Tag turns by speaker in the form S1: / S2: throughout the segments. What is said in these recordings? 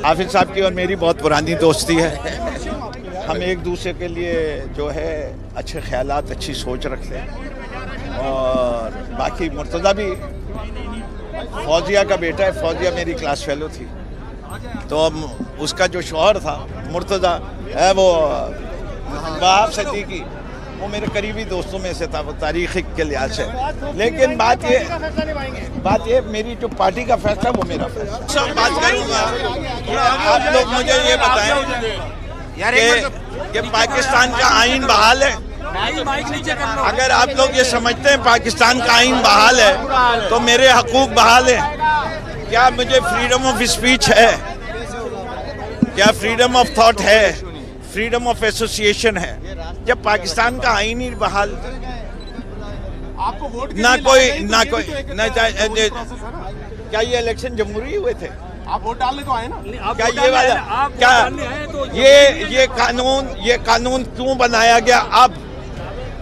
S1: हाफिज साहब की और मेरी बहुत पुरानी दोस्ती है। हम एक दूसरे के लिए जो है अच्छे ख्यालात, अच्छी सोच रखते हैं। और बाकी मुर्तज़ा भी फौजिया का बेटा है। फौजिया मेरी क्लास फेलो थी, तो उसका जो शौहर था मुर्तज़ा है वो वहाब सिद्दीकी, वो मेरे करीबी दोस्तों में से था, वो तारीख़ के लिहाज से। लेकिन बात ये मेरी जो पार्टी का फैसला वो मेरा फैसला। सब बात करूँगा। आप लोग मुझे ये बताएं कि पाकिस्तान का आइन बहाल है। अगर आप लोग ये समझते हैं पाकिस्तान का आइन बहाल है तो मेरे हकूक बहाल हैं। क्या मुझे फ्रीडम ऑफ स्पीच है? क्या फ्रीडम ऑफ थॉट है? फ्रीडम ऑफ एसोसिएशन है? जब पाकिस्तान का आइन ही बहाल,
S2: आपको वोट
S1: ना कोई क्या ये इलेक्शन जमहूरी हुए थे?
S2: आप वोट डालने तो आए ना।
S1: क्या ये वाला क्या ये कानून क्यों बनाया गया अब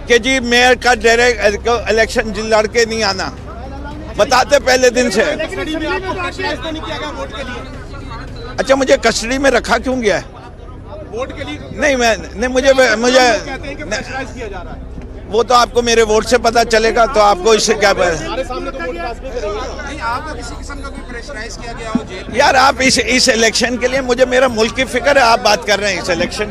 S1: कि जी मेयर का डायरेक्ट इलेक्शन लड़ के नहीं आना? बताते पहले दिन से। अच्छा, मुझे कस्टडी में रखा क्यों गया है?
S2: वोट के लिए
S1: नहीं, मुझे
S2: कहते हैं कि प्रेशराइज किया जा रहा है।
S1: वो तो आपको मेरे वोट से पता चलेगा, तो आपको इससे क्या पता?
S2: हमारे सामने तो वोट ट्रांसफर करेंगे। नहीं, आपको किसी किस्म का कोई प्रेशराइज किया गया हो जेल?
S1: यार आप इस इलेक्शन के लिए, मुझे मेरा मुल्क की फिक्र है, आप बात कर रहे हैं इस इलेक्शन